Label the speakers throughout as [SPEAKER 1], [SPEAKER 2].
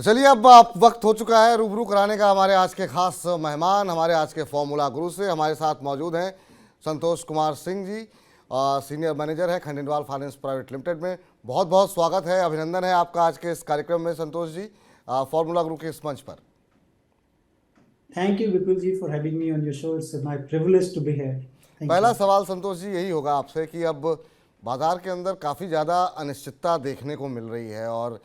[SPEAKER 1] चलिए अब आप वक्त हो चुका है रूबरू कराने का हमारे आज के खास मेहमान, हमारे आज के फॉर्मूला गुरु से। हमारे साथ मौजूद हैं संतोष कुमार सिंह जी, सीनियर मैनेजर है खंडेलवाल फाइनेंस प्राइवेट लिमिटेड में। बहुत बहुत स्वागत है, अभिनंदन है आपका आज के इस कार्यक्रम में संतोष जी, फॉर्मूला गुरु के इस मंच पर।
[SPEAKER 2] Thank you, Vipul ji, for having me on your show. It's my privilege to be here. Thank
[SPEAKER 1] पहला
[SPEAKER 2] you.
[SPEAKER 1] सवाल संतोष जी यही होगा आपसे कि अब बाजार के अंदर काफ़ी ज़्यादा अनिश्चितता देखने को मिल रही है और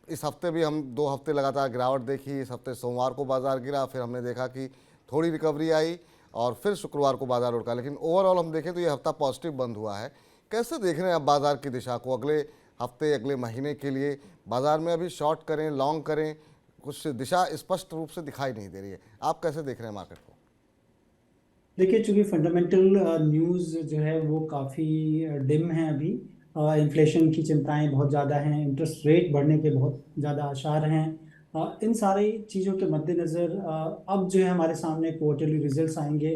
[SPEAKER 1] इस हफ्ते भी हम 2 हफ्ते लगातार गिरावट देखी। इस हफ्ते सोमवार को बाजार गिरा, फिर हमने देखा कि थोड़ी रिकवरी आई और फिर शुक्रवार को बाजार उड़का, लेकिन ओवरऑल हम देखें तो ये हफ्ता पॉजिटिव बंद हुआ है। कैसे देख रहे हैं आप बाजार की दिशा को अगले हफ्ते, अगले महीने के लिए? बाजार में अभी शॉर्ट करें, लॉन्ग करें, कुछ दिशा स्पष्ट रूप से दिखाई नहीं दे रही है। आप कैसे देख रहे हैं मार्केट को?
[SPEAKER 2] देखिए, चूंकि फंडामेंटल न्यूज़ जो है वो काफ़ी डिम है अभी। इन्फ्लेशन की चिंताएं बहुत ज़्यादा हैं, इंटरेस्ट रेट बढ़ने के बहुत ज़्यादा आसार हैं। इन सारी चीज़ों के मद्देनज़र अब जो है हमारे सामने क्वार्टरली रिजल्ट्स आएंगे,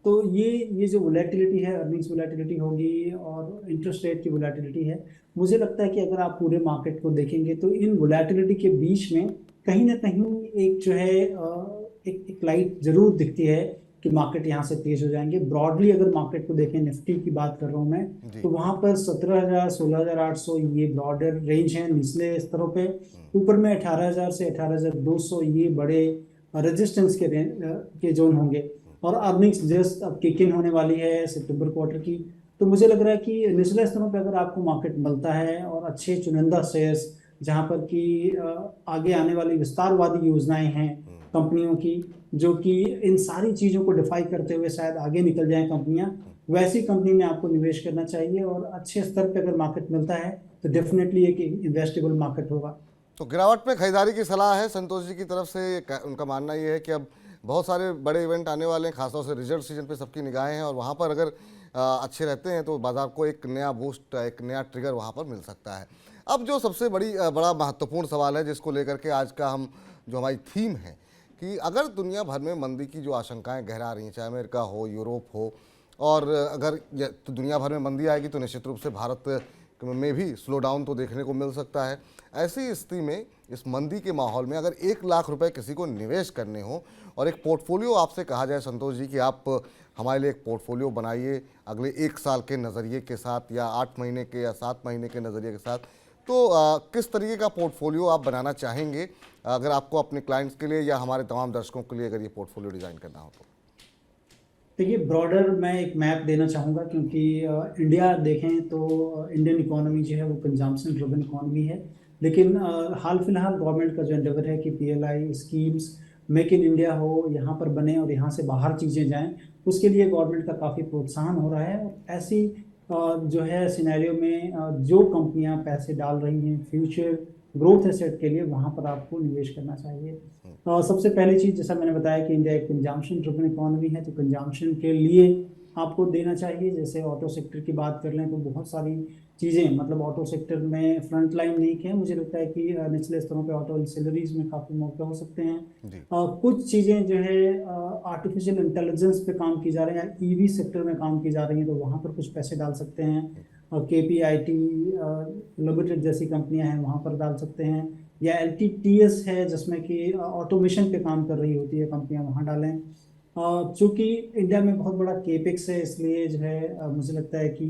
[SPEAKER 2] तो ये जो वोलेटिलिटी है, अर्निंग्स वोलेटिलिटी होगी और इंटरेस्ट रेट की वोलेटिलिटी है। मुझे लगता है कि अगर आप पूरे मार्केट को देखेंगे तो इन वोलेटिलिटी के बीच में कहीं ना कहीं एक जो है एक लाइट जरूर दिखती है कि मार्केट यहाँ से तेज हो जाएंगे। ब्रॉडली अगर मार्केट को देखें, निफ्टी की बात कर रहा हूँ मैं, तो वहां पर 17,000 16,800 ये ब्रॉडर रेंज है निचले स्तरों पे। ऊपर में 18,000 से 18,200 ये बड़े रेजिस्टेंस के जोन होंगे। और अर्निंग्स जस्ट अब किक इन होने वाली है सितंबर क्वार्टर की, तो मुझे लग रहा है कि निचले स्तरों पे अगर आपको मार्केट मिलता है और अच्छे चुनिंदा शेयर्स जहां पर कि आगे आने वाली विस्तारवादी योजनाएं हैं कंपनियों की, जो कि इन सारी चीजों को डिफाई करते हुए शायद आगे निकल जाएं कंपनियां, वैसी कंपनी में आपको निवेश करना चाहिए। और अच्छे स्तर पे अगर मार्केट मिलता है तो डेफिनेटली एक इन्वेस्टेबल मार्केट होगा।
[SPEAKER 1] तो गिरावट में खरीदारी की सलाह है संतोष जी की तरफ से। उनका मानना ये है कि अब बहुत सारे बड़े इवेंट आने वाले हैं, खासतौर से रिजल्ट सीजन पे सबकी निगाहें हैं और वहाँ पर अगर अच्छे रहते हैं तो बाजार को एक नया बूस्ट, एक नया ट्रिगर वहाँ पर मिल सकता है। अब जो सबसे बड़ा महत्वपूर्ण सवाल है जिसको लेकर के आज का जो हमारी थीम है कि अगर दुनिया भर में मंदी की जो आशंकाएं गहरा रही हैं, चाहे अमेरिका हो, यूरोप हो, और अगर तो दुनिया भर में मंदी आएगी तो निश्चित रूप से भारत में भी स्लो डाउन तो देखने को मिल सकता है। ऐसी स्थिति में, इस मंदी के माहौल में अगर 1 लाख रुपए किसी को निवेश करने हो और एक पोर्टफोलियो आपसे कहा जाए संतोष जी कि आप हमारे लिए एक पोर्टफोलियो बनाइए अगले 1 साल के नज़रिए के साथ या 8 महीने के या 7 महीने के नज़रिए के साथ, तो किस तरीके का पोर्टफोलियो आप बनाना चाहेंगे अगर आपको अपने क्लाइंट्स के लिए या हमारे तमाम दर्शकों के लिए अगर ये पोर्टफोलियो डिज़ाइन करना हो तो?
[SPEAKER 2] देखिए, ब्रॉडर मैं एक मैप देना चाहूँगा, क्योंकि इंडिया देखें तो इंडियन इकोनॉमी जो है वो कंजम्पशन ड्रिवन इकोनॉमी है। लेकिन हाल फिलहाल गवर्नमेंट का जो एंडेवर है कि PLI schemes, make in India हो, यहाँ पर बने और यहाँ से बाहर चीज़ें जाएं, उसके लिए गवर्नमेंट का काफ़ी प्रोत्साहन हो रहा है। और ऐसी जो है सिनेरियो में जो कंपनियां पैसे डाल रही हैं फ्यूचर ग्रोथ एसेट के लिए, वहां पर आपको निवेश करना चाहिए। सबसे पहली चीज, जैसा मैंने बताया कि इंडिया एक कंजम्पशन ड्रिवन इकोनॉमी है, तो कंजम्पशन के लिए आपको देना चाहिए। जैसे ऑटो सेक्टर की बात कर लें तो बहुत सारी चीज़ें, मतलब ऑटो सेक्टर में फ्रंट लाइन नहीं है, मुझे लगता है कि निचले स्तरों पे ऑटो इंसिलरीज में काफ़ी मौके हो सकते हैं। कुछ चीज़ें जो है आर्टिफिशियल इंटेलिजेंस पे काम की जा रही हैं, ईवी सेक्टर में काम की जा रही हैं, तो वहाँ पर कुछ पैसे डाल सकते हैं। KPIT लिमिटेड जैसी कंपनियां हैं, वहाँ पर डाल सकते हैं। या LTTS है जिसमें कि ऑटोमेशन पे काम कर रही होती है कंपनियां, वहाँ डालें। चूंकि इंडिया में बहुत बड़ा केपेक्स है, इसलिए जो है मुझे लगता है कि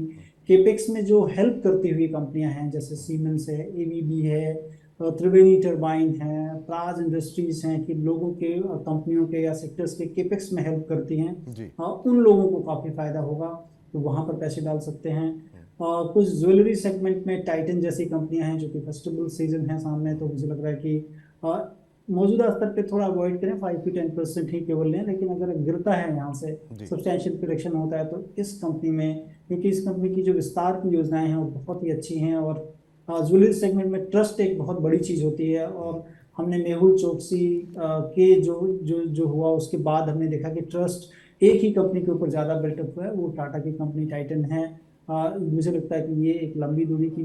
[SPEAKER 2] केपेक्स में जो हेल्प करती हुई कंपनियां हैं, जैसे सीमेंस है, ABB है, त्रिवेणी टर्बाइन है, प्राज इंडस्ट्रीज हैं, कि लोगों के कंपनियों के या सेक्टर्स के केपेक्स में हेल्प करती हैं, उन लोगों को काफ़ी फायदा होगा, तो वहाँ पर पैसे डाल सकते हैं। कुछ ज्वेलरी सेगमेंट में टाइटन जैसी कंपनियां हैं, जो कि फेस्टिवल सीजन है सामने, तो मुझे लग रहा है कि मौजूदा स्तर पे थोड़ा अवॉइड करें, 5 to 10% ही केवल लें। लेकिन अगर गिरता है यहाँ से, सब्सटैंशियल करेक्शन होता है, तो इस कंपनी में, क्योंकि इस कंपनी की जो विस्तार की योजनाएं हैं वो बहुत ही अच्छी हैं, और ज्वेलरी सेगमेंट में ट्रस्ट एक बहुत बड़ी चीज होती है। और हमने मेहुल चोकसी के जो जो जो हुआ, उसके बाद हमने देखा कि ट्रस्ट एक ही कंपनी के ऊपर ज्यादा बिल्टअप हुआ है, वो टाटा की कंपनी टाइटन है। मुझे लगता है कि ये एक लंबी दूरी की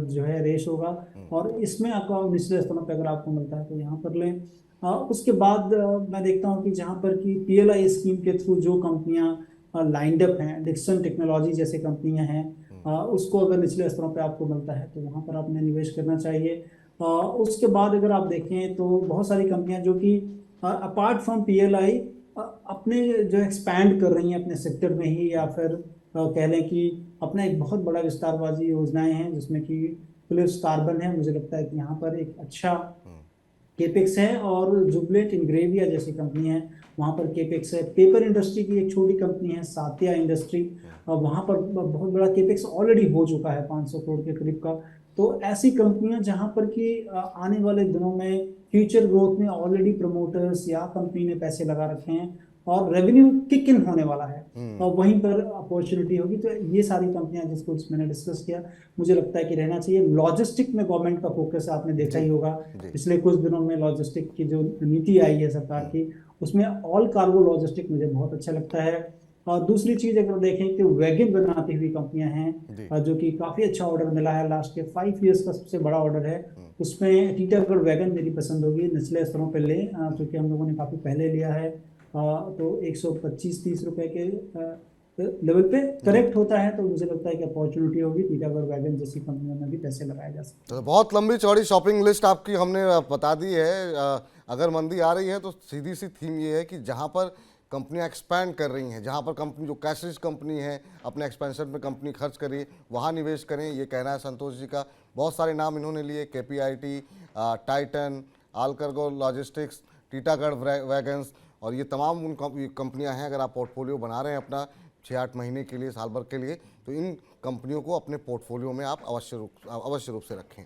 [SPEAKER 2] जो है रेस होगा, और इसमें आपको निचले स्तरों पर अगर आपको मिलता है तो यहाँ पर लें। उसके बाद मैं देखता हूँ कि जहाँ पर कि PLI स्कीम के थ्रू जो कंपनियां लाइंड अप हैं, डिक्सन टेक्नोलॉजी जैसे कंपनियां हैं, उसको अगर निचले स्तरों पे आपको मिलता है तो वहाँ पर आपने निवेश करना चाहिए। उसके बाद अगर आप देखें तो बहुत सारी कंपनियां जो कि अपार्ट फ्रॉम पीएलआई अपने जो एक्सपैंड कर रही हैं अपने सेक्टर में ही, या फिर कह लें कि अपना एक बहुत बड़ा विस्तारवादी योजनाएं हैं, जिसमें कि फिलिप्स कार्बन है। मुझे लगता है कि यहाँ पर एक अच्छा केपेक्स है, और जुबलेंट इंग्रेविया जैसी कंपनी है, वहां पर केपेक्स है। पेपर इंडस्ट्री की एक छोटी कंपनी है सातिया इंडस्ट्री, और वहां पर बहुत बड़ा केपेक्स ऑलरेडी हो चुका है 500 करोड़ के करीब का। तो ऐसी कंपनियां जहां पर कि आने वाले दिनों में फ्यूचर ग्रोथ में ऑलरेडी प्रमोटर्स या कंपनी ने पैसे लगा रखे हैं और रेवेन्यू किक इन होने वाला है, और वहीं पर अपॉर्चुनिटी होगी। तो ये सारी कंपनियां जिसको मैंने डिस्कस किया, मुझे लगता है कि रहना चाहिए। लॉजिस्टिक में गवर्नमेंट का फोकस आपने देखा ही होगा, पिछले कुछ दिनों में लॉजिस्टिक की जो नीति आई है सरकार की, उसमें ऑल कार्गो लॉजिस्टिक मुझे बहुत अच्छा लगता है। और दूसरी चीज अगर देखें कि वैगन बनाती हुई कंपनियां हैं, जो कि काफी अच्छा ऑर्डर मिला है, लास्ट के 5 ईयर्स का सबसे बड़ा ऑर्डर है। उसमें टीटागढ़ वैगन मेरी पसंद होगी, निचले स्तरों पर ले, क्योंकि हम लोगों ने काफी पहले लिया है। तो 125-30 रुपए के लेवल पे करेक्ट होता है, तो मुझे लगता है कि अपॉर्चुनिटी होगी, टीटागढ़ वैगन जैसी कंपनियों में भी पैसे लगाए जा सकते
[SPEAKER 1] तो बहुत लंबी चौड़ी शॉपिंग लिस्ट आपकी हमने बता दी है। अगर मंदी आ रही है तो सीधी सी थीम ये है कि जहाँ पर कंपनियां एक्सपैंड कर रही हैं, जहाँ पर कंपनी जो कैश रिच कंपनी है अपने एक्सपेंशन में कंपनी खर्च करिए, वहाँ निवेश करें, ये कहना है संतोष जी का। बहुत सारे नाम इन्होंने लिए, KPIT, Titan, Allcargo logistics, Titagarh wagons, और ये तमाम उन कंपनियां हैं। अगर आप पोर्टफोलियो बना रहे हैं अपना 6-8 महीने के लिए, साल भर के लिए, तो इन कंपनियों को अपने पोर्टफोलियो में आप अवश्य रूप से रखें।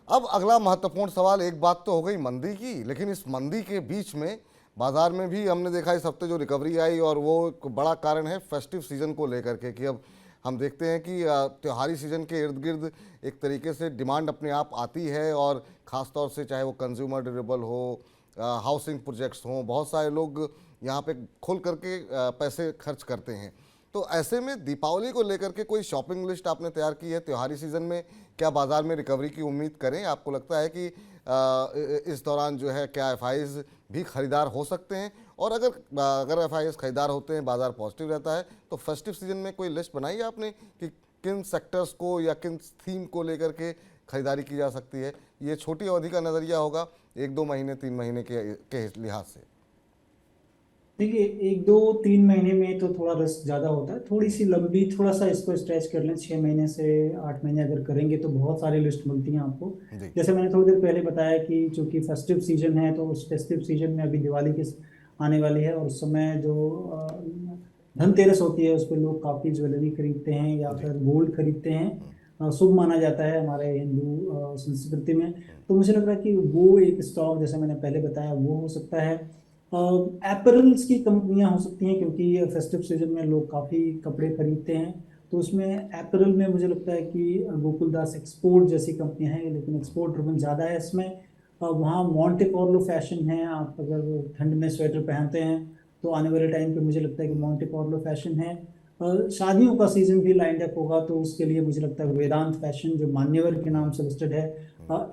[SPEAKER 1] अब अगला महत्वपूर्ण सवाल, एक बात तो हो गई मंदी की, लेकिन इस मंदी के बीच में बाजार में भी हमने देखा इस हफ्ते जो रिकवरी आई, और वो एक बड़ा कारण है फेस्टिव सीजन को लेकर के, कि अब हम देखते हैं कि त्योहारी सीजन के इर्द गिर्द एक तरीके से डिमांड अपने आप आती है, और ख़ास तौर से चाहे वो कंज्यूमर ड्यूरेबल हो, हाउसिंग प्रोजेक्ट्स हों, बहुत सारे लोग यहाँ पे खुल करके पैसे खर्च करते हैं। तो ऐसे में दीपावली को लेकर के कोई शॉपिंग लिस्ट आपने तैयार की है त्योहारी सीजन में? क्या बाजार में रिकवरी की उम्मीद करें? आपको लगता है कि इस दौरान जो है क्या एफआईज भी खरीदार हो सकते हैं? और अगर एफआईज खरीदार होते हैं, बाजार पॉजिटिव रहता है, तो फेस्टिव सीजन में कोई लिस्ट बनाई है आपने कि किन सेक्टर्स को या किन थीम को लेकर के खरीदारी की जा सकती है? ये छोटी अवधि का नज़रिया होगा, 1-2 महीने 3 महीने के लिहाज से।
[SPEAKER 2] देखिए, 1-2-3 महीने में तो थोड़ा रिस्क ज़्यादा होता है, थोड़ी सी लंबी, थोड़ा सा इसको स्ट्रेच कर लें, 6 महीने से 8 महीने अगर करेंगे तो बहुत सारी लिस्ट मिलती हैं आपको। जैसे मैंने थोड़ी देर पहले बताया कि चूंकि फेस्टिव सीजन है, तो उस फेस्टिव सीजन में अभी दिवाली की आने वाली है, और उस समय जो धनतेरस होती है उस पर लोग काफ़ी ज्वेलरी खरीदते हैं या फिर गोल्ड खरीदते हैं, शुभ माना जाता है हमारे हिंदू संस्कृति में। तो मुझे लग रहा है कि वो एक स्टॉक, जैसे मैंने पहले बताया, वो हो सकता है। एपरल्स की कंपनियां हो सकती हैं, क्योंकि फेस्टिव सीजन में लोग काफ़ी कपड़े खरीदते हैं, तो उसमें एपरल में मुझे लगता है कि गोकुलदास एक्सपोर्ट जैसी कंपनियां हैं, लेकिन एक्सपोर्ट ड्रिवन ज़्यादा है इसमें। वहाँ मॉन्टे कार्लो फैशन है, आप अगर ठंड में स्वेटर पहनते हैं तो आने वाले टाइम पे मुझे लगता है कि मॉन्टे कार्लो फैशन है। शादियों का सीजन भी लाइंड अप होगा, तो उसके लिए मुझे लगता है वेदांत फैशन, जो मान्यवर के नाम से लिस्टेड है,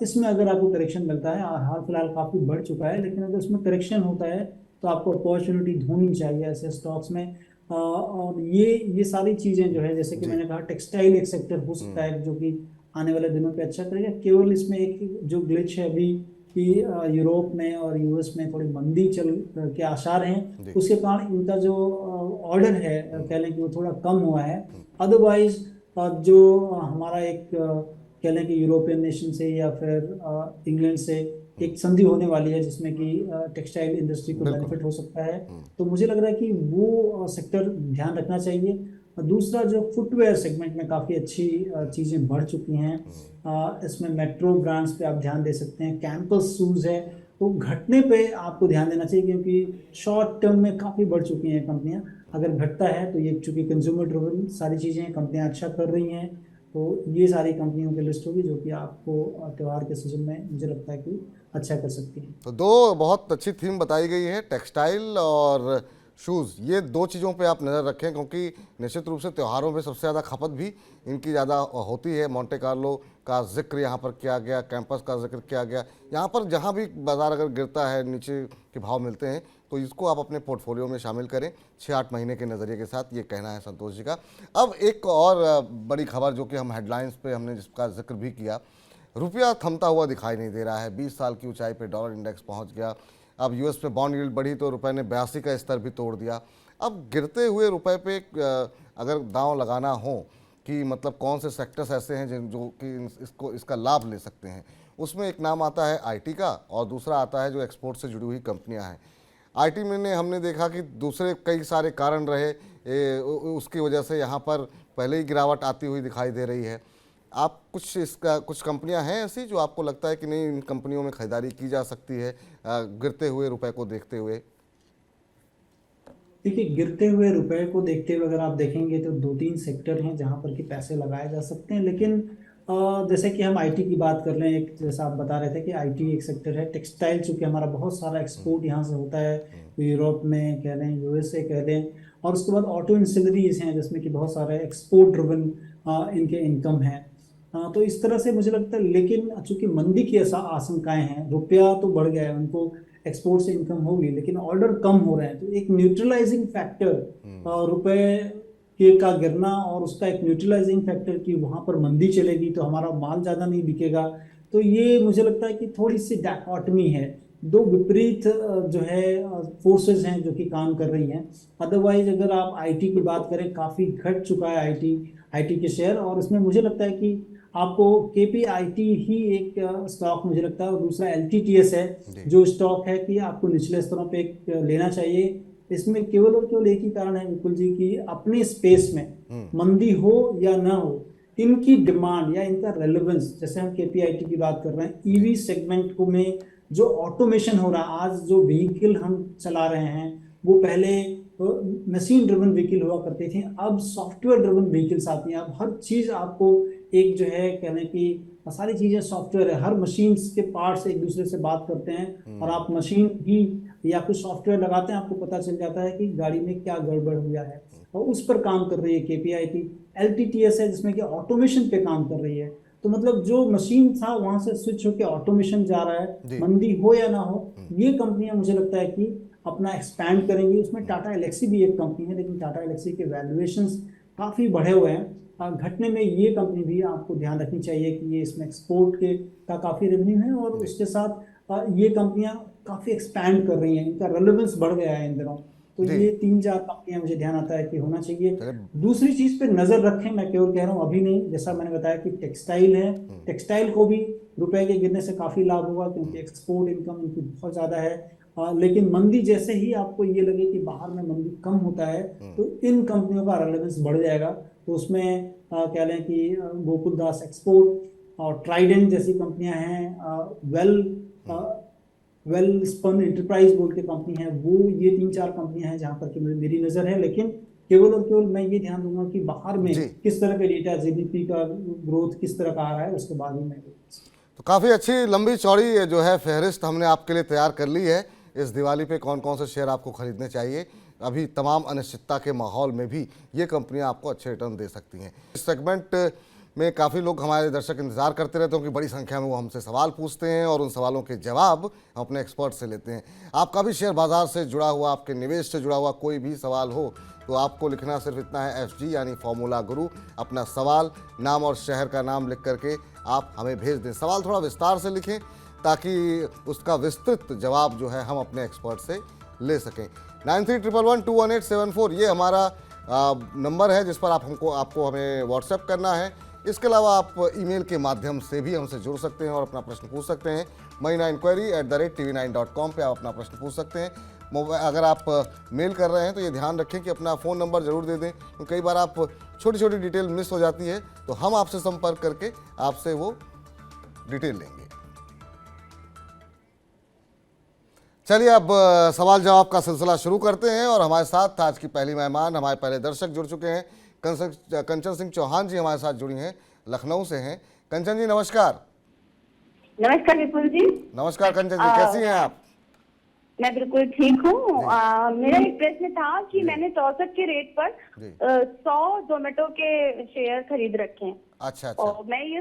[SPEAKER 2] इसमें अगर आपको करेक्शन मिलता है, हाल फिलहाल काफ़ी बढ़ चुका है, लेकिन अगर इसमें करेक्शन होता है तो आपको अपॉर्चुनिटी ढूंढनी चाहिए ऐसे स्टॉक्स में। और ये सारी चीज़ें जो है, जैसे कि मैंने कहा, टेक्सटाइल एक सेक्टर हो सकता है जो कि आने वाले दिनों पे अच्छा करेगा। केवल इसमें एक जो ग्लिच है अभी कि यूरोप में और यूएस में थोड़ी मंदी चल के आसार हैं, उसके कारण इनका जो ऑर्डर है, कह लें कि वो थोड़ा कम हुआ है। अदरवाइज जो हमारा एक कह लें कि यूरोपियन नेशन से या फिर इंग्लैंड से एक संधि होने वाली है, जिसमें कि टेक्सटाइल इंडस्ट्री को बेनिफिट हो सकता है, तो मुझे लग रहा है कि वो सेक्टर ध्यान रखना चाहिए। दूसरा, जो फुटवेयर सेगमेंट में काफ़ी अच्छी चीज़ें बढ़ चुकी हैं, इसमें मेट्रो ब्रांड्स पे आप ध्यान दे सकते हैं। कैंपस शूज़ है, तो घटने पे आपको ध्यान देना चाहिए, क्योंकि शॉर्ट टर्म में काफ़ी बढ़ चुकी हैं कंपनियां। अगर घटता है तो ये चूंकि कंज्यूमर ड्रिवन सारी चीज़ें कंपनियां अच्छा कर रही हैं, तो ये सारी कंपनियों की लिस्ट होगी जो कि आपको त्यौहार के सीजन में मुझे लगता है कि अच्छा कर सकती हैं।
[SPEAKER 1] तो दो बहुत अच्छी थीम बताई गई है, टेक्सटाइल और शूज़। ये दो चीज़ों पे आप नज़र रखें, क्योंकि निश्चित रूप से त्योहारों में सबसे ज़्यादा खपत भी इनकी ज़्यादा होती है। मॉन्टे कार्लो का जिक्र यहाँ पर किया गया, कैंपस का जिक्र किया गया। यहाँ पर जहाँ भी बाज़ार अगर गिरता है, नीचे के भाव मिलते हैं, तो इसको आप अपने पोर्टफोलियो में शामिल करें 6-8 महीने के नज़रिए के साथ, ये कहना है संतोष जी का। अब एक और बड़ी खबर जो कि हम हेडलाइंस पे हमने जिसका जिक्र भी किया, रुपया थमता हुआ दिखाई नहीं दे रहा है। 20 साल की ऊंचाई पे डॉलर इंडेक्स पहुंच गया। अब यूएस में बॉन्ड यील्ड बढ़ी तो रुपए ने 82 का स्तर भी तोड़ दिया। अब गिरते हुए रुपए पे अगर दांव लगाना हो कि मतलब कौन से सेक्टर्स ऐसे हैं जो कि इसका लाभ ले सकते हैं, उसमें एक नाम आता है आईटी का और दूसरा आता है जो एक्सपोर्ट से जुड़ी हुई कंपनियां हैं। आईटी में हमने देखा कि दूसरे कई सारे कारण रहे, उसकी वजह से यहाँ पर पहले ही गिरावट आती हुई दिखाई दे रही है। आप कुछ कंपनियां हैं ऐसी जो आपको लगता है कि नहीं, इन कंपनियों में खरीदारी की जा सकती है गिरते हुए रुपए को देखते हुए?
[SPEAKER 2] देखिए, गिरते हुए रुपए को देखते हुए अगर आप देखेंगे तो 2-3 सेक्टर हैं जहां पर कि पैसे लगाए जा सकते हैं। लेकिन जैसे कि हम आईटी की बात कर रहे हैं, एक जैसा आप बता रहे थे कि आईटी एक सेक्टर है। टेक्सटाइल चूंकि हमारा बहुत सारा एक्सपोर्ट यहाँ से होता है, तो यूरोप में कह लें, यूएसए कह लें, और उसके बाद ऑटो इंसिलरीज हैं जिसमें कि बहुत सारे एक्सपोर्ट ड्रिवन इनके इनकम है। तो इस तरह से मुझे लगता है। लेकिन चूंकि मंदी की ऐसा आशंकाएं हैं, रुपया तो बढ़ गया है, उनको एक्सपोर्ट से इनकम होगी, लेकिन ऑर्डर कम हो रहे हैं, तो एक न्यूट्रलाइजिंग फैक्टर रुपए के का गिरना और उसका एक न्यूट्रलाइजिंग फैक्टर कि वहां पर मंदी चलेगी तो हमारा माल ज्यादा नहीं बिकेगा। तो ये मुझे लगता है कि थोड़ी सी डायकॉटमी है, दो विपरीत जो है फोर्सेस हैं जो कि काम कर रही हैं। अदरवाइज अगर आप आईटी की बात करें, काफी घट चुका है आईटी आईटी के शेयर, और इसमें मुझे लगता है कि आपको केपीआईटी ही एक स्टॉक मुझे लगता है, और दूसरा एलटीटीएस है जो स्टॉक है कि आपको निचले स्तरों पे लेना चाहिए। इसमें केवल और केवल एक ही कारण है विपुल जी की अपने स्पेस में मंदी हो या ना हो, इनकी डिमांड या इनका रेलेवेंस, जैसे हम केपीआईटी की बात कर रहे हैं, ईवी सेगमेंट को में जो ऑटोमेशन हो रहा है, आज जो व्हीकल हम चला रहे हैं वो पहले मशीन ड्रिवन व्हीकल हुआ करती थी, अब सॉफ्टवेयर ड्रिवन व्हीकल्स आती हैं। अब हर चीज आपको एक जो है कहने की सारी चीजें सॉफ्टवेयर है, हर मशीन के पार्ट्स एक दूसरे से बात करते हैं, और आप मशीन ही या कुछ सॉफ्टवेयर लगाते हैं, आपको पता चल जाता है कि गाड़ी में क्या गड़बड़ हुआ है, और उस पर काम कर रही है केपीआईटी। एलटीटीएस है जिसमें कि ऑटोमेशन पे काम कर रही है। तो मतलब जो मशीन था वहां से स्विच होकर ऑटोमेशन जा रहा है, मंदी हो या ना हो, ये कंपनियां मुझे लगता है कि अपना एक्सपैंड करेंगी। उसमें टाटा एलेक्सी भी एक कंपनी है, लेकिन टाटा एलेक्सी के वैल्यूएशंस काफी बढ़े हुए हैं। घटने में ये कंपनी भी आपको ध्यान रखनी चाहिए कि ये इसमें एक्सपोर्ट के का काफी रेवेन्यू है, और उसके साथ ये कंपनियां काफी एक्सपैंड कर रही हैं, इनका रेलेवेंस बढ़ गया है इन दिनों। तो ये 3-4 कंपनियां मुझे ध्यान आता है कि होना चाहिए। दूसरी चीज पे नजर रखें, मैं केवल कह रहा हूं अभी नहीं, जैसा मैंने बताया कि टेक्सटाइल है, टेक्सटाइल को भी रुपए के गिरने से काफी लाभ होगा क्योंकि एक्सपोर्ट इनकम इनकी बहुत ज्यादा है। लेकिन मंदी जैसे ही आपको ये लगे कि बाहर में मंदी कम होता है, तो इन कंपनियों का रेलेवेंस बढ़ जाएगा। तो उसमें कह लें कि गोकुल दास एक्सपोर्ट और ट्राइडेंट जैसी कंपनियां हैं, वेल स्पन एंटरप्राइज बोल के कंपनी है, वो ये 3-4 कंपनियां हैं जहां पर कि मेरी नजर है। लेकिन केवल और केवल मैं ये ध्यान दूंगा कि बाहर में किस तरह का डेटा, जीडीपी का ग्रोथ किस तरह का आ रहा है, उसके बाद ही मैं।
[SPEAKER 1] तो काफ़ी अच्छी लंबी चौड़ी जो है फहरिस्त हमने आपके लिए तैयार कर ली है इस दिवाली पे, कौन कौन से शेयर आपको खरीदने चाहिए। अभी तमाम अनिश्चितता के माहौल में भी ये कंपनियां आपको अच्छे रिटर्न दे सकती हैं। इस सेगमेंट में काफ़ी लोग, हमारे दर्शक इंतजार करते रहते हैं कि बड़ी संख्या में वो हमसे सवाल पूछते हैं और उन सवालों के जवाब हम अपने एक्सपर्ट से लेते हैं। आपका भी शेयर बाजार से जुड़ा हुआ, आपके निवेश से जुड़ा हुआ कोई भी सवाल हो तो आपको लिखना सिर्फ इतना है, FG यानी फॉर्मूला गुरु, अपना सवाल, नाम और शहर का नाम लिख करके आप हमें भेज दें। सवाल थोड़ा विस्तार से लिखें ताकि उसका विस्तृत जवाब जो है हम अपने एक्सपर्ट से ले सकें। 9311121874 ये हमारा नंबर है जिस पर आपको हमें व्हाट्सएप करना है। इसके अलावा आप ईमेल के माध्यम से भी हमसे जुड़ सकते हैं और अपना प्रश्न पूछ सकते हैं। mahinainquiry@tv9.com पे आप अपना प्रश्न पूछ सकते हैं। अगर आप मेल कर रहे हैं तो ये ध्यान रखें कि अपना फ़ोन नंबर ज़रूर दे दें, क्योंकि कई बार आप छोटी छोटी डिटेल मिस हो जाती है, तो हम आपसे संपर्क करके आपसे वो डिटेल लेंगे। चलिए अब सवाल जवाब का सिलसिला शुरू करते हैं और हमारे साथ आज की पहली मेहमान, हमारे पहले दर्शक जुड़ चुके हैं। कंचन सिंह चौहान जी हमारे साथ जुड़ी हैं, लखनऊ से हैं। कंचन जी नमस्कार।
[SPEAKER 3] नमस्कार विपुल जी।
[SPEAKER 1] नमस्कार कंचन जी, कैसी हैं आप?
[SPEAKER 3] मैं बिल्कुल ठीक हूँ। मेरा एक प्रश्न था कि मैंने 64 के रेट पर 100 जोमेटो के शेयर खरीद रखे हैं।
[SPEAKER 1] अच्छा।
[SPEAKER 3] और मैं ये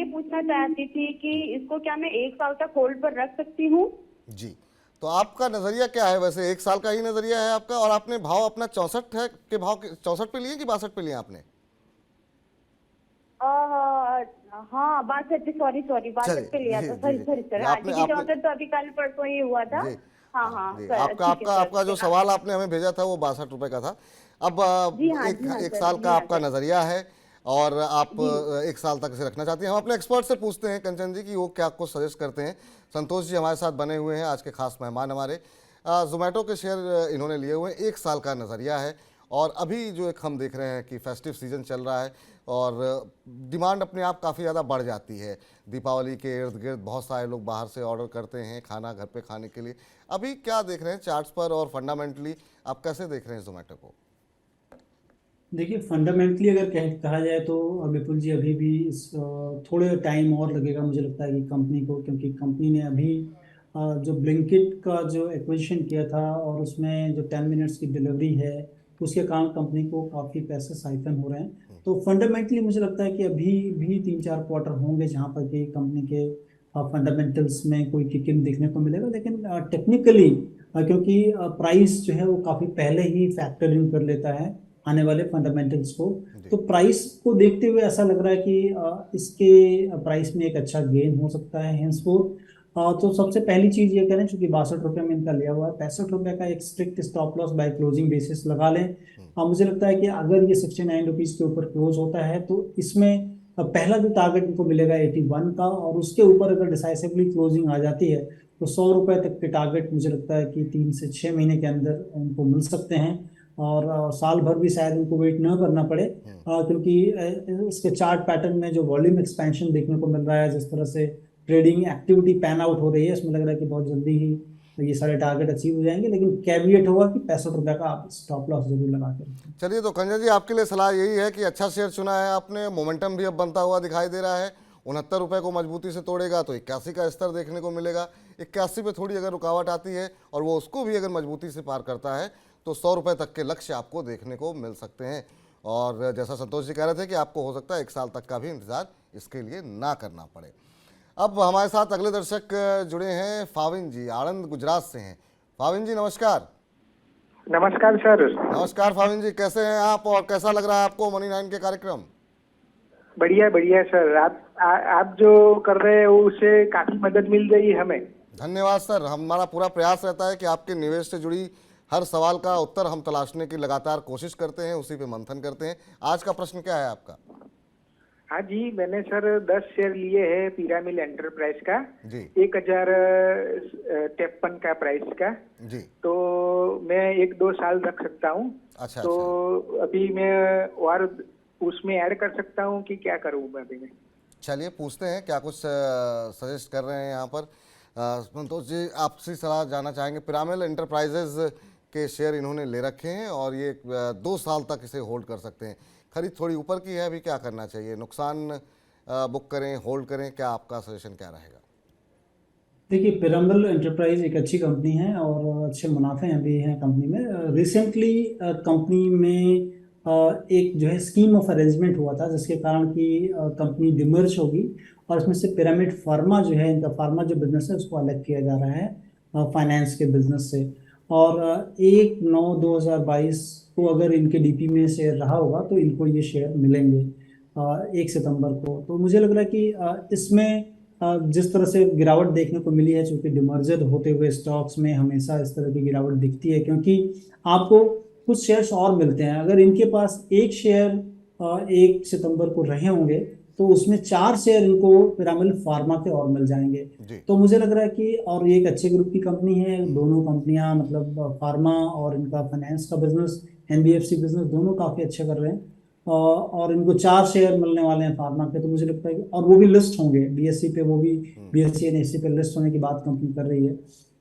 [SPEAKER 3] पूछना चाहती थी कि इसको क्या मैं 1 साल तक होल्ड पर रख सकती हूँ?
[SPEAKER 1] जी, तो आपका नजरिया क्या है? वैसे 1 साल का ही नजरिया है आपका, और आपने भाव अपना 64 है के भाव 64 पे लिए कि 62 पे लिए आपने?
[SPEAKER 3] हाँ 62 सॉरी 62 पे लिया
[SPEAKER 1] जी,
[SPEAKER 3] था,
[SPEAKER 1] जी,
[SPEAKER 3] सॉरी
[SPEAKER 1] जी।
[SPEAKER 3] सॉरी सर,
[SPEAKER 1] जी,
[SPEAKER 3] हाँ
[SPEAKER 1] आपने
[SPEAKER 3] क्योंकि
[SPEAKER 1] आपने
[SPEAKER 3] 64 तो अभी कल परसों ही हुआ था।
[SPEAKER 1] जी
[SPEAKER 3] हाँ हाँ
[SPEAKER 1] जी,
[SPEAKER 3] सर,
[SPEAKER 1] आपका
[SPEAKER 3] ठीक है
[SPEAKER 1] आपका आपका जो
[SPEAKER 3] सर।
[SPEAKER 1] सवाल आपने हमें भेजा था वो 62 रुपए का था। अब
[SPEAKER 3] जी हाँ
[SPEAKER 1] एक
[SPEAKER 3] सर,
[SPEAKER 1] साल
[SPEAKER 3] जी
[SPEAKER 1] का
[SPEAKER 3] हाँ
[SPEAKER 1] आपका
[SPEAKER 3] सर।
[SPEAKER 1] नज़रिया है और आप
[SPEAKER 3] जी
[SPEAKER 1] 1 साल तक इसे रखना चाहती हैं। हम अपने एक्सपर्ट से पूछते हैं कंचन जी कि वो क्या आपको सजेस्ट करते हैं। संतोष जी हमारे साथ बने हुए हैं, आज के खास मेहमान हमारे। जोमेटो के शेयर इन्होंने लिए हुए हैं, 1 साल का नज़रिया है और अभी जो एक हम देख रहे हैं कि फेस्टिव सीज़न चल रहा है और डिमांड अपने आप काफ़ी ज़्यादा बढ़ जाती है। दीपावली के इर्द गिर्द बहुत सारे लोग बाहर से ऑर्डर करते हैं खाना घर पे खाने के लिए। अभी क्या देख रहे हैं चार्ट्स पर और फंडामेंटली आप कैसे देख रहे हैं जोमेटो को?
[SPEAKER 2] देखिए फंडामेंटली अगर कहा जाए तो विपुल जी अभी भी थोड़े टाइम और लगेगा मुझे लगता है कि कंपनी को, क्योंकि कंपनी ने अभी जो ब्लिंकिट का जो एक्विजिशन किया था और उसमें जो 10 मिनट्स की डिलीवरी है उसके कारण कंपनी को काफ़ी पैसे साइफन हो रहे हैं। तो फंडामेंटली मुझे लगता है कि अभी भी 3-4 क्वार्टर होंगे जहाँ पर कि कंपनी के फंडामेंटल्स में कोई किक इन देखने को मिलेगा, लेकिन टेक्निकली क्योंकि प्राइस जो है वो काफ़ी पहले ही फैक्टर इन कर लेता है आने वाले फंडामेंटल्स को।
[SPEAKER 1] जी
[SPEAKER 2] तो प्राइस को देखते हुए ऐसा लग रहा है कि इसके प्राइस में एक अच्छा गेन हो सकता है henceforth। तो सबसे पहली चीज ये करें, चूंकि 62 रुपये में इनका लिया हुआ है, 65 रुपये का एक strict stop loss by closing basis लगा लें। मुझे लगता है कि अगर ये 69 रुपीज के ऊपर क्लोज होता है तो इसमें पहला जो टारगेट इनको मिलेगा 81 का, और उसके ऊपर अगर डिसाइसिवली क्लोजिंग आ जाती है तो 100 रुपये तक के टारगेट मुझे लगता है कि 3 से 6 महीने के अंदर उनको मिल सकते हैं। और साल भर भी शायद उनको वेट न करना पड़े, क्योंकि इसके चार्ट पैटर्न में जो वॉल्यूम एक्सपेंशन देखने को मिल रहा है, जिस तरह से ट्रेडिंग एक्टिविटी पैन आउट हो रही है, इसमें लग रहा है कि बहुत जल्दी ही ये सारे टारगेट अचीव हो जाएंगे। लेकिन कैविएट होगा कि 65 रुपये का आप स्टॉप लॉस जरूर लगा के रखें।
[SPEAKER 1] चलिए, तो कंचन जी आपके लिए सलाह यही है कि अच्छा शेयर चुना है आपने, मोमेंटम भी अब बनता हुआ दिखाई दे रहा है। 69 रुपये को मजबूती से तोड़ेगा तो 81 का स्तर देखने को मिलेगा। 81 पे थोड़ी अगर रुकावट आती है और वो उसको भी अगर मजबूती से पार करता है तो 100 रुपये तक के लक्ष्य आपको देखने को मिल सकते हैं। और जैसा संतोष जी कह रहे थे कि आपको हो सकता है 1 साल तक का भी इंतजार इसके लिए ना करना पड़े। अब हमारे साथ अगले दर्शक जुड़े हैं, फाविन जी आनंद गुजरात से हैं। फाविन जी नमस्कार।
[SPEAKER 4] नमस्कार सर।
[SPEAKER 1] नमस्कार फाविन जी, कैसे हैं आप और कैसा लग रहा है आपको मनी 9 के कार्यक्रम?
[SPEAKER 4] बढ़िया बढ़िया सर। आप जो कर रहे हैं उससे काफी मदद मिल रही है हमें।
[SPEAKER 1] धन्यवाद सर। हमारा पूरा प्रयास रहता है कि आपके निवेश से जुड़ी हर सवाल का उत्तर हम तलाशने की लगातार कोशिश करते हैं, उसी पे मंथन करते हैं। आज का प्रश्न क्या है आपका?
[SPEAKER 4] हाँ जी, मैंने सर 10 शेयर लिए हैं पिरामिड एंटरप्राइज का
[SPEAKER 1] जी
[SPEAKER 4] 1053 का प्राइस का।
[SPEAKER 1] जी।
[SPEAKER 4] तो मैं 1-2 साल रख सकता हूँ।
[SPEAKER 1] अच्छा
[SPEAKER 4] तो
[SPEAKER 1] अच्छा।
[SPEAKER 4] अभी मैं और उसमें ऐड कर सकता हूँ कि क्या करूँ मैं अभी में?
[SPEAKER 1] चलिए पूछते हैं क्या कुछ सजेस्ट कर रहे हैं यहाँ पर। संतोष जी आपसे सलाह जानना चाहेंगे। पिरामिड एंटरप्राइजेज के शेयर इन्होंने ले रखे हैं और ये 2 साल तक इसे होल्ड कर सकते हैं। खरीद थोड़ी ऊपर की है, अभी क्या करना चाहिए? नुकसान बुक करें, होल्ड करें, क्या आपका सजेशन क्या रहेगा?
[SPEAKER 2] देखिए पिरामिड एंटरप्राइज एक अच्छी कंपनी है और अच्छे मुनाफे हैं भी हैं कंपनी में। रिसेंटली कंपनी में एक जो है स्कीम ऑफ अरेंजमेंट हुआ था, जिसके कारण कि कंपनी डिमर्ज होगी और इसमें से पिरामिड फार्मा जो है, इनका फार्मा जो बिजनेस है उसको अलग किया जा रहा है फाइनेंस के बिजनेस से। और 1/9/2022 को अगर इनके डीपी में शेयर रहा होगा तो इनको ये शेयर मिलेंगे 1 सितंबर को। तो मुझे लग रहा है कि इसमें जिस तरह से गिरावट देखने को मिली है, चूंकि डिमर्जर होते हुए स्टॉक्स में हमेशा इस तरह की गिरावट दिखती है, क्योंकि आपको कुछ शेयर्स और मिलते हैं। अगर इनके पास एक शेयर 1 सितंबर को रहे होंगे तो उसमें 4 शेयर इनको पिरामिड फार्मा के और मिल जाएंगे।
[SPEAKER 1] जी
[SPEAKER 2] तो मुझे लग रहा है कि, और ये एक अच्छे ग्रुप की कंपनी है, दोनों कंपनियां मतलब फार्मा और इनका फाइनेंस का बिजनेस, एनबीएफसी बिजनेस दोनों काफी अच्छे कर रहे हैं। और इनको 4 शेयर मिलने वाले हैं फार्मा के। तो मुझे लगता है कि, और वो भी लिस्ट होंगे बीएससी पे, वो भी बीएससी एनएससी पे लिस्ट होने की बात कंपनी कर रही है।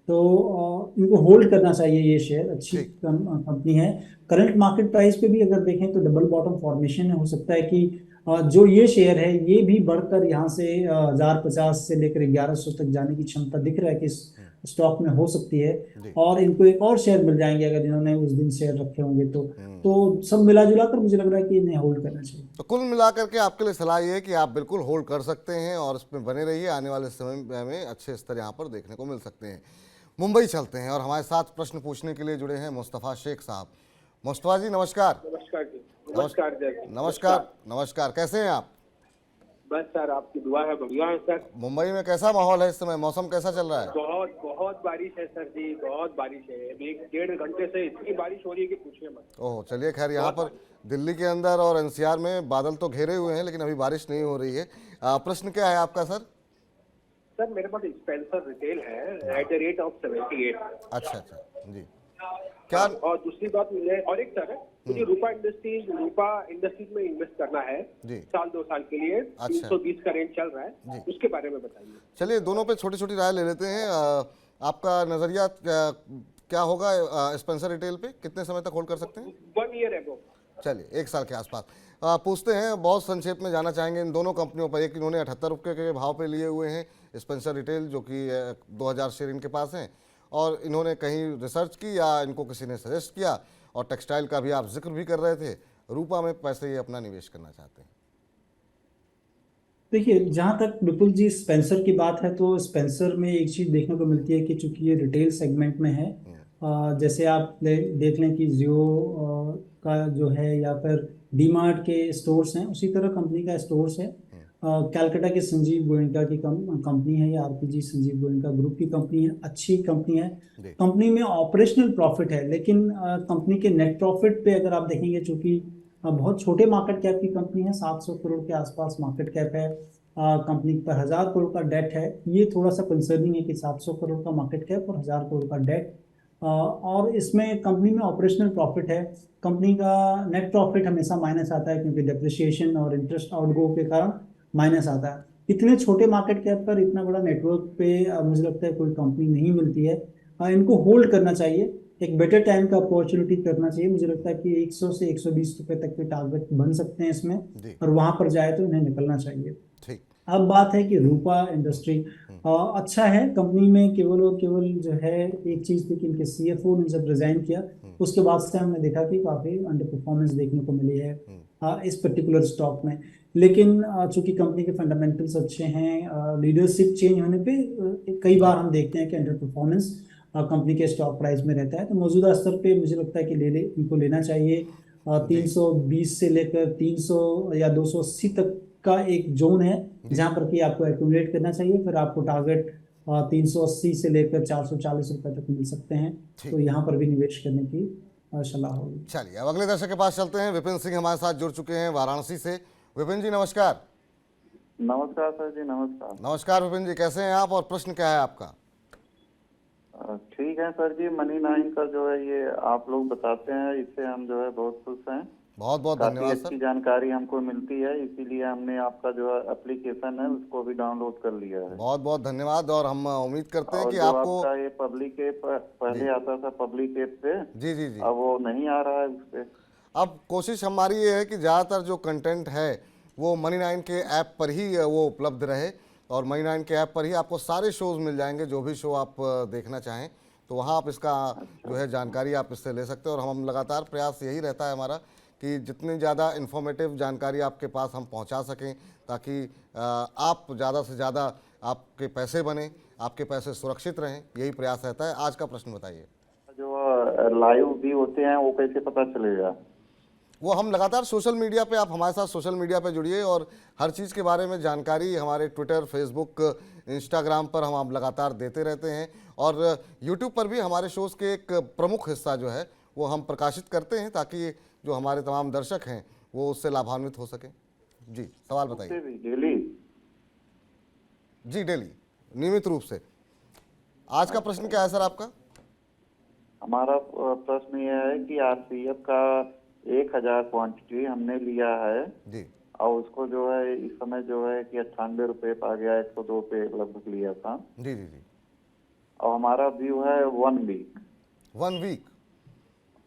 [SPEAKER 2] तो इनको होल्ड करना चाहिए ये शेयर, अच्छी
[SPEAKER 1] ठीक।
[SPEAKER 2] कंपनी है। करंट मार्केट प्राइस पे भी अगर देखें तो डबल बॉटम फॉर्मेशन है, हो सकता है कि जो ये शेयर है ये भी बढ़कर यहाँ से 1050 से लेकर 1100 तक जाने की क्षमता दिख रहा है कि इस स्टॉक में हो सकती है।
[SPEAKER 1] जी।
[SPEAKER 2] और इनको एक और शेयर मिल जाएंगे अगर इन्होंने उस दिन शेयर रखे होंगे तो सब मिला जुला कर मुझे लग रहा है कि इन्हें होल्ड करना चाहिए।
[SPEAKER 1] तो कुल मिलाकर के आपके लिए सलाह ये है कि आप बिल्कुल होल्ड कर सकते हैं और इसमें बने रहिए। आने वाले समय में अच्छे स्तर यहाँ पर देखने को मिल सकते हैं। मुंबई चलते हैं और हमारे साथ प्रश्न पूछने के लिए जुड़े हैं मुस्तफ़ा शेख साहब। मुस्तफ़ा जी नमस्कार।
[SPEAKER 4] नमस्कार जी।
[SPEAKER 1] नमस्कार। नमस्कार, कैसे हैं आप?
[SPEAKER 5] बस सर आपकी दुआ है, बढ़िया है सर।
[SPEAKER 1] मुंबई में कैसा माहौल है इस समय, मौसम कैसा चल रहा है?
[SPEAKER 5] बहुत बहुत बारिश है सर जी, बहुत बारिश है। अभी 1-1.5 घंटे से इतनी बारिश हो रही है कि पूछिए मत।
[SPEAKER 1] ओह चलिए, खैर यहाँ पर दिल्ली के अंदर और एनसीआर में बादल तो घेरे हुए हैं लेकिन अभी बारिश नहीं हो रही है। प्रश्न क्या है आपका सर?
[SPEAKER 5] सर मेरे पास स्पेंसर रिटेल है एट द रेट ऑफ 78।
[SPEAKER 1] अच्छा अच्छा जी, क्या?
[SPEAKER 5] और दूसरी बात मुझे और एक सर है, मुझे रूपा इंडस्ट्रीज में इन्वेस्ट करना है
[SPEAKER 1] जी।
[SPEAKER 5] साल 2 साल के लिए।
[SPEAKER 1] अच्छा।
[SPEAKER 5] 320 का रेंज चल रहा
[SPEAKER 1] जी।
[SPEAKER 5] है, उसके बारे में बताइए।
[SPEAKER 1] चलिए दोनों पे छोटी छोटी राय ले लेते हैं। आपका नज़रिया क्या होगा स्पेंसर रिटेल पे? कितने समय तक होल्ड कर सकते हैं?
[SPEAKER 5] 1 ईयर एगो।
[SPEAKER 1] चलिए 1 साल के आसपास। पूछते हैं, बहुत संक्षेप में जाना चाहेंगे इन दोनों कंपनियों पर। एक इन्होंने 78 रुपये के भाव पे लिए हुए हैं स्पेंसर रिटेल, जो कि 2000 शेयर इनके पास हैं, और इन्होंने कहीं रिसर्च की या इनको किसी ने सजेस्ट किया, और टेक्सटाइल का भी आप जिक्र भी कर रहे थे। रूपा में पैसे ये अपना निवेश करना चाहते हैं।
[SPEAKER 2] देखिए, जहाँ तक विपुल जी स्पेंसर की बात है, तो स्पेंसर में एक चीज़ देखने को मिलती है कि चूंकि ये रिटेल सेगमेंट में है, जैसे आप देख लें कि जियो का जो है या फिर डीमार्ट के स्टोर्स हैं, उसी तरह कंपनी का स्टोर्स है। कलकत्ता की संजीव गोयनका की कंपनी है, या आरपीजी संजीव गोयनका ग्रुप की कंपनी है, अच्छी कंपनी है। कंपनी में ऑपरेशनल प्रॉफिट है, लेकिन कंपनी के नेट प्रॉफिट पे अगर आप देखेंगे, चूंकि बहुत छोटे मार्केट कैप की कंपनी है, 700 करोड़ के आसपास मार्केट कैप है, कंपनी पर 1000 करोड़ का डेट है। ये थोड़ा सा कंसर्निंग है कि 700 करोड़ का मार्केट कैप और 1000 करोड़ का डेट। और इसमें कंपनी में ऑपरेशनल प्रॉफिट है। कंपनी का नेट प्रॉफिट हमेशा माइनस आता है, क्योंकि डेप्रिसिएशन और इंटरेस्ट आउटगो के कारण माइनस आता है। इतने छोटे मार्केट कैप पर इतना बड़ा नेटवर्क पे मुझे लगता है कोई कंपनी नहीं मिलती है। इनको होल्ड करना चाहिए, एक बेटर टाइम का अपॉर्चुनिटी करना चाहिए। मुझे लगता है कि 100 से 120 रुपए तक के टारगेट बन सकते हैं इसमें, और वहां पर जाए तो इन्हें निकलना चाहिए।
[SPEAKER 1] ठीक।
[SPEAKER 2] अब बात है कि रूपा इंडस्ट्री अच्छा है। कंपनी में केवल और केवल जो है एक चीज थी कि इनके सीएफओ ने जब रिजाइन किया, उसके बाद से हमने देखा कि काफी अंडर परफॉर्मेंस देखने को मिली है इस पर्टिकुलर स्टॉक में। लेकिन चूंकि कंपनी के फंडामेंटल्स अच्छे हैं, लीडरशिप चेंज होने पे कई बार हम देखते हैं कि अंडर परफॉर्मेंस कंपनी के स्टॉक प्राइस में रहता है। तो मौजूदा स्तर पे मुझे लगता है कि इनको लेना चाहिए। 320 से लेकर 300 या 280 तक का एक जोन है जहां पर कि आपको एक्यूमुलेट करना चाहिए। फिर आपको टारगेट 380 से लेकर 440 रुपए तक मिल सकते हैं, तो यहाँ पर भी निवेश करने की सलाह होगी।
[SPEAKER 1] चलिए अब अगले दर्शक के पास चलते हैं। विपिन सिंह हमारे साथ जुड़ चुके हैं वाराणसी से। विपिन जी नमस्कार।
[SPEAKER 6] नमस्कार सर जी, नमस्कार।
[SPEAKER 1] नमस्कार विपिन जी, कैसे हैं आप और प्रश्न क्या है आपका?
[SPEAKER 6] ठीक है सर जी, मनी 9 का जो है ये आप लोग बताते हैं, इससे हम जो है बहुत खुश हैं।
[SPEAKER 1] बहुत बहुत
[SPEAKER 6] काफी
[SPEAKER 1] धन्यवाद
[SPEAKER 6] अच्छी
[SPEAKER 1] सर।
[SPEAKER 6] जानकारी हमको मिलती है, इसीलिए हमने आपका जो एप्लीकेशन है उसको भी डाउनलोड कर लिया है।
[SPEAKER 1] बहुत बहुत धन्यवाद। और हम उम्मीद करते हैं
[SPEAKER 6] और
[SPEAKER 1] कि
[SPEAKER 6] जो
[SPEAKER 1] आपको
[SPEAKER 6] आपका ये पब्लिक ऐप पहले आता था पब्लिक ऐप पे,
[SPEAKER 1] जी जी जी,
[SPEAKER 6] अब वो नहीं आ रहा है उस पे।
[SPEAKER 1] अब कोशिश हमारी ये है कि ज़्यादातर जो कंटेंट है वो मनी 9 के ऐप पर ही वो उपलब्ध रहे, और मनी 9 के ऐप पर ही आपको सारे शोज़ मिल जाएंगे, जो भी शो आप देखना चाहें तो वहाँ आप इसका जो है जानकारी आप इससे ले सकते हैं। और हम लगातार प्रयास यही रहता है हमारा कि जितनी ज़्यादा इन्फॉर्मेटिव जानकारी आपके पास हम पहुँचा सकें, ताकि आप ज़्यादा से ज़्यादा आपके पैसे बने, आपके पैसे सुरक्षित रहें, यही प्रयास रहता है। आज का प्रश्न बताइए।
[SPEAKER 6] जो लाइव भी होते हैं वो कैसे पता चलेगा?
[SPEAKER 1] वो हम लगातार सोशल मीडिया पे, आप हमारे साथ सोशल मीडिया पे जुड़िए, और हर चीज़ के बारे में जानकारी हमारे ट्विटर, फेसबुक, इंस्टाग्राम पर हम लगातार देते रहते हैं। और यूट्यूब पर भी हमारे शोज़ के एक प्रमुख हिस्सा जो है वो हम प्रकाशित करते हैं, ताकि जो हमारे तमाम दर्शक हैं वो उससे लाभान्वित हो सकें। जी सवाल बताइए।
[SPEAKER 6] डेली?
[SPEAKER 1] जी डेली, नियमित रूप से। आज का प्रश्न क्या है सर आपका?
[SPEAKER 6] हमारा प्रश्न यह है कि आरपीएफ का 1000 क्वांटिटी हमने लिया है
[SPEAKER 1] जी,
[SPEAKER 6] और उसको जो है इस समय जो है कि 98 रुपये पा गया, 102 पे लगभग लिया था।
[SPEAKER 1] जी जी जी।
[SPEAKER 6] और हमारा व्यू है 1 वीक।
[SPEAKER 1] 1 वीक?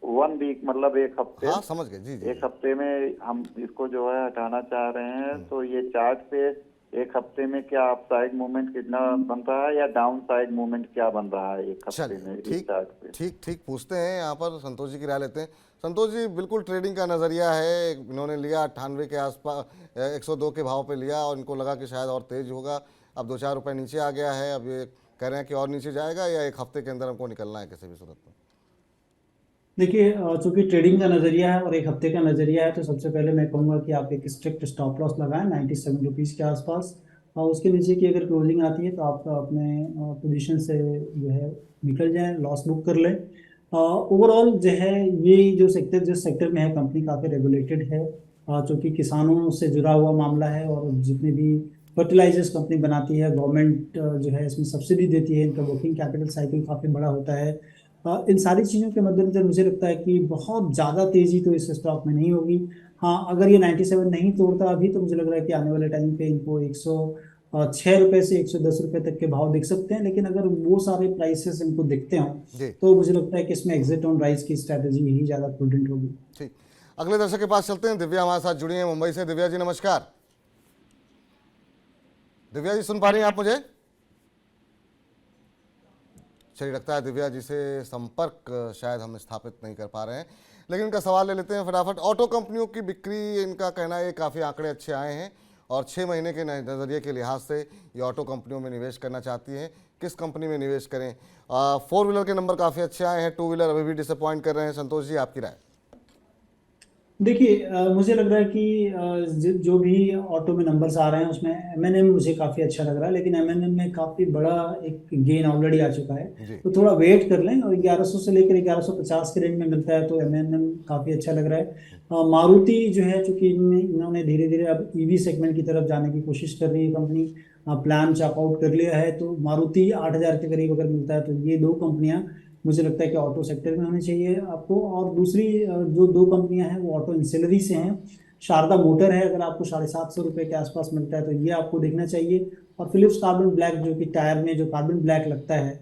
[SPEAKER 6] 1 वीक मतलब 1 हफ्ते।
[SPEAKER 1] हाँ समझ गए। जी जी।
[SPEAKER 6] 1 हफ्ते में हम इसको जो है हटाना चाह रहे हैं, तो ये चार्ट पे 1 हफ्ते में क्या अप साइड मूवमेंट कितना बन रहा है या डाउन साइड मूवमेंट क्या बन रहा है 1 हफ्ते में इस चार्ट पे?
[SPEAKER 1] ठीक ठीक पूछते हैं, यहाँ पर संतोष जी की राय लेते हैं। संतोष जी, बिल्कुल ट्रेडिंग का नज़रिया है। इन्होंने लिया 98 के आसपास, 102 के भाव पे लिया, और इनको लगा कि शायद और तेज होगा। अब 2-4 रुपये नीचे आ गया है। अब ये कह रहे हैं कि और नीचे जाएगा, या 1 हफ्ते के अंदर हमको निकलना है किसी भी सूरत में?
[SPEAKER 2] देखिए, चूंकि ट्रेडिंग का नजरिया है और एक हफ्ते का नजरिया है, तो सबसे पहले मैं कहूंगा कि आप एक स्ट्रिक्ट स्टॉप लॉस लगाएं 97 रुपीज़ के आसपास, और उसके नीचे की अगर क्लोजिंग आती है तो आप अपने पोजीशन से जो है निकल जाएं, लॉस बुक कर लें। ओवरऑल जो है, ये जो सेक्टर जिस सेक्टर में है कंपनी काफ़ी रेगुलेटेड है, चूंकि किसानों से जुड़ा हुआ मामला है, और जितने भी फर्टिलाइजर्स कंपनी बनाती है, गवर्नमेंट जो है इसमें सब्सिडी देती है, इनका वर्किंग कैपिटल साइकिल काफ़ी बड़ा होता है। इन सारी चीज़ों के मद्देनजर मुझे लगता है कि बहुत ज़्यादा तेज़ी तो इस स्टॉक में नहीं होगी। हाँ, अगर ये 97 नहीं तोड़ता अभी, तो मुझे लग रहा है कि आने वाले टाइम पे इनको 106 रुपये से 110 रुपये तक के भाव दिख सकते हैं, लेकिन अगर वो सारे प्राइसेस इनको दिखते हों
[SPEAKER 1] जी
[SPEAKER 2] तो मुझे लगता है कि इसमें एग्जिट ऑन राइज की स्ट्रैटेजी ही ज़्यादा प्रूडेंट होगी।
[SPEAKER 1] ठीक। अगले दर्शक के पास चलते हैं। दिव्या हमारे साथ जुड़ी हैं मुंबई से। दिव्या जी नमस्कार। दिव्या जी सुन पा रही हैं आप मुझे? चलिए, लगता है दिव्या जी से संपर्क शायद हम स्थापित नहीं कर पा रहे हैं, लेकिन इनका सवाल ले लेते हैं फटाफट। ऑटो कंपनियों की बिक्री, इनका कहना है काफ़ी आंकड़े अच्छे आए हैं और 6 महीने के नज़रिए के लिहाज से ये ऑटो कंपनियों में निवेश करना चाहती हैं। किस कंपनी में निवेश करें? 4 व्हीलर के नंबर काफ़ी अच्छे आए हैं, 2 व्हीलर अभी भी डिसअपॉइंट कर रहे हैं। संतोष जी, आपकी राय?
[SPEAKER 2] देखिए, मुझे लग रहा है कि जो भी ऑटो में नंबर्स आ रहे हैं उसमें एमएनएम मुझे काफ़ी अच्छा लग रहा है, लेकिन एमएनएम में काफ़ी बड़ा एक गेन ऑलरेडी आ चुका है,
[SPEAKER 1] जी
[SPEAKER 2] तो थोड़ा वेट कर लें। और 1100 से लेकर 1150 के रेंज में मिलता है तो एमएनएम काफ़ी अच्छा लग रहा है। मारुति जो है, चूंकि इन्होंने धीरे धीरे अब ईवी सेगमेंट की तरफ जाने की कोशिश कर रही है कंपनी, प्लान चॉकआउट कर लिया है, तो मारुति 8,000 के करीब अगर मिलता है तो ये दो कंपनियां मुझे लगता है कि ऑटो सेक्टर में होनी चाहिए आपको। और दूसरी जो दो कंपनियां हैं वो ऑटो इंसिलरी से हैं। शारदा मोटर है, अगर आपको 750 रुपये के आसपास मिलता है तो ये आपको देखना चाहिए। और फिलिप्स कार्बन ब्लैक, जो कि टायर में जो कार्बन ब्लैक लगता है,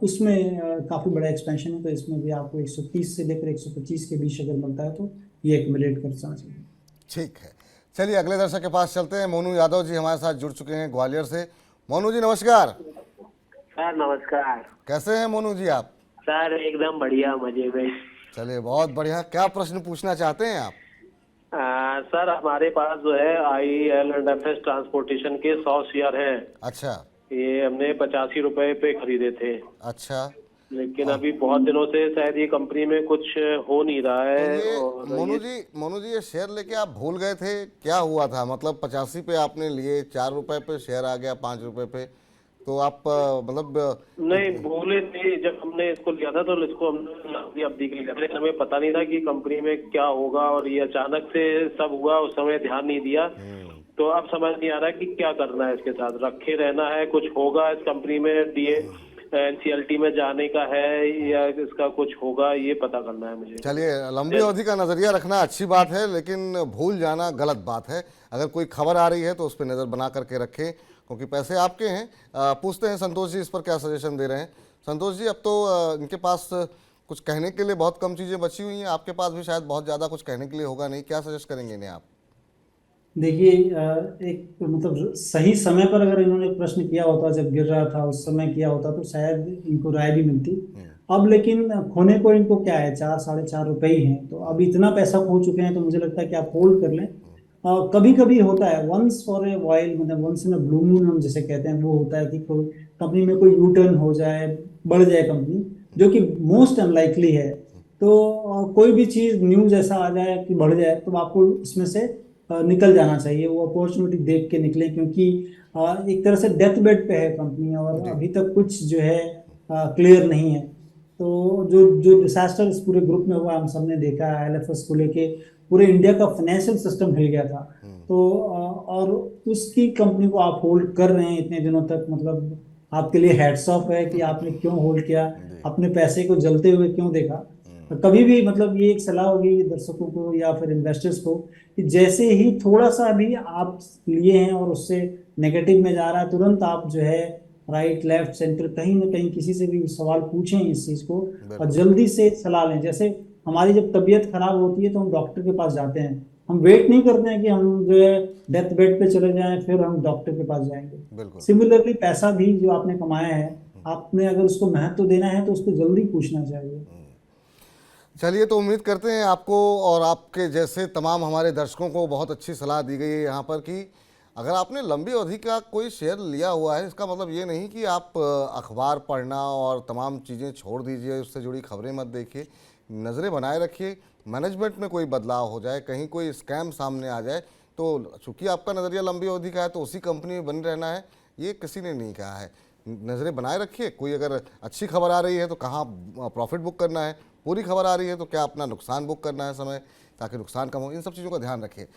[SPEAKER 2] उसमें काफ़ी बड़ा एक्सपेंशन है, तो इसमें भी आपको 130 से लेकर 125 के बीच अगर मिलता है तो ये एक्युमुलेट कर जाना चाहिए।
[SPEAKER 1] ठीक है। चलिए, अगले दर्शक के पास चलते हैं। मोनू यादव जी हमारे साथ जुड़ चुके हैं ग्वालियर से। मोनू जी नमस्कार।
[SPEAKER 7] सर नमस्कार।
[SPEAKER 1] कैसे हैं मोनू जी आप?
[SPEAKER 7] सर एकदम बढ़िया, मजे में।
[SPEAKER 1] चलिए, बहुत बढ़िया। क्या प्रश्न पूछना चाहते हैं आप?
[SPEAKER 7] सर हमारे पास जो है IL&FS ट्रांसपोर्टेशन के 100 शेयर हैं।
[SPEAKER 1] अच्छा
[SPEAKER 7] ये हमने 85 रुपए पे खरीदे थे,
[SPEAKER 1] अच्छा।
[SPEAKER 7] लेकिन अभी बहुत दिनों से शायद ये कंपनी में कुछ हो नहीं रहा
[SPEAKER 1] तो
[SPEAKER 7] है।
[SPEAKER 1] ये
[SPEAKER 7] और
[SPEAKER 1] मोनू जी ये शेयर लेके आप भूल गए थे, क्या हुआ था? मतलब 85 पे आपने लिए, 4 रुपए पे शेयर आ गया 5 रुपए पे, तो आप मतलब
[SPEAKER 7] नहीं भूले थे। जब हमने इसको लिया था तो इसको हमने लंबी अवधि के लिए लिया था, लेकिन हमें पता नहीं था कि कंपनी में क्या होगा, और ये अचानक से सब हुआ, उस समय ध्यान नहीं दिया। तो अब समझ नहीं आ रहा है कि क्या करना है इसके साथ। रखे रहना है, कुछ होगा इस कंपनी में, NCLT में जाने का है या इसका कुछ होगा, ये पता करना है मुझे।
[SPEAKER 1] चलिए, लंबी अवधि का नज़रिया रखना अच्छी बात है, लेकिन भूल जाना गलत बात है। अगर कोई खबर आ रही है तो उस पर नज़र बना करके रखें, क्योंकि पैसे आपके हैं। पूछते हैं संतोष जी इस पर क्या सजेशन दे रहे हैं। संतोष जी, अब तो इनके पास कुछ कहने के लिए बहुत कम चीज़ें बची हुई हैं, आपके पास भी शायद बहुत ज़्यादा कुछ कहने के लिए होगा नहीं, क्या सजेस्ट करेंगे इन्हें आप?
[SPEAKER 2] देखिए, एक मतलब सही समय पर अगर इन्होंने प्रश्न किया होता, जब गिर रहा था उस समय किया होता, तो शायद इनको राय भी मिलती। अब लेकिन खोने को इनको क्या है, 4-4.5 रुपए ही हैं, तो अब इतना पैसा खो चुके हैं, तो मुझे लगता है कि आप होल्ड कर लें। कभी कभी होता है, वंस फॉर ए वाइल, मतलब once in a blue moon हम जिसे कहते हैं, वो होता है कि कोई कंपनी में कोई यू टर्न हो जाए, बढ़ जाए कंपनी, जो कि मोस्ट अनलाइकली है। तो कोई भी चीज़ न्यूज़ ऐसा आ जाए कि बढ़ जाए, तो आपको इसमें से निकल जाना चाहिए, वो अपॉर्चुनिटी देख के निकले, क्योंकि एक तरह से डेथ बेड पे है कंपनी, और अभी तक कुछ जो है क्लियर नहीं है। तो जो जो डिसास्टर इस पूरे ग्रुप में हुआ, हम सबने देखा है, IL&FS को लेके पूरे इंडिया का फाइनेंशियल सिस्टम हिल गया था। तो और उसकी कंपनी को आप होल्ड कर रहे हैं इतने दिनों तक, मतलब आपके लिए हैट्स ऑफ है कि आपने क्यों होल्ड किया, अपने पैसे को जलते हुए क्यों देखा। कभी भी, मतलब ये एक सलाह होगी दर्शकों को या फिर इन्वेस्टर्स को, कि जैसे ही थोड़ा सा भी आप लिए हैं और उससे नेगेटिव में जा रहा है, तुरंत आप जो है राइट लेफ्ट सेंटर कहीं ना कहीं किसी से भी सवाल पूछें इस चीज़ को, और जल्दी से सलाह लें। जैसे हमारी जब तबीयत खराब होती है तो हम डॉक्टर के पास जाते हैं, हम वेट नहीं करते हैं कि हम जो है डेथ बेड पे चले जाएं फिर हम डॉक्टर के पास जाएंगे। सिमिलरली पैसा भी जो आपने कमाया है, आपने अगर उसको महत्व देना है तो उसको जल्दी पूछना चाहिए।
[SPEAKER 1] चलिए, तो उम्मीद करते हैं आपको और आपके जैसे तमाम हमारे दर्शकों को बहुत अच्छी सलाह दी गई है यहाँ पर, कि अगर आपने लंबी अवधि का कोई शेयर लिया हुआ है, इसका मतलब ये नहीं कि आप अखबार पढ़ना और तमाम चीज़ें छोड़ दीजिए, उससे जुड़ी खबरें मत देखिए। नज़रें बनाए रखिए, मैनेजमेंट में कोई बदलाव हो जाए, कहीं कोई स्कैम सामने आ जाए, तो चूंकि आपका नज़रिया लंबी अवधि का है तो उसी कंपनी में बने रहना है, ये किसी ने नहीं कहा है। नज़रें बनाए रखिए, कोई अगर अच्छी खबर आ रही है तो कहाँ प्रॉफिट बुक करना है, पूरी खबर आ रही है तो क्या अपना नुकसान बुक करना है समय, ताकि नुकसान कम हो। इन सब चीज़ों का ध्यान रखिए।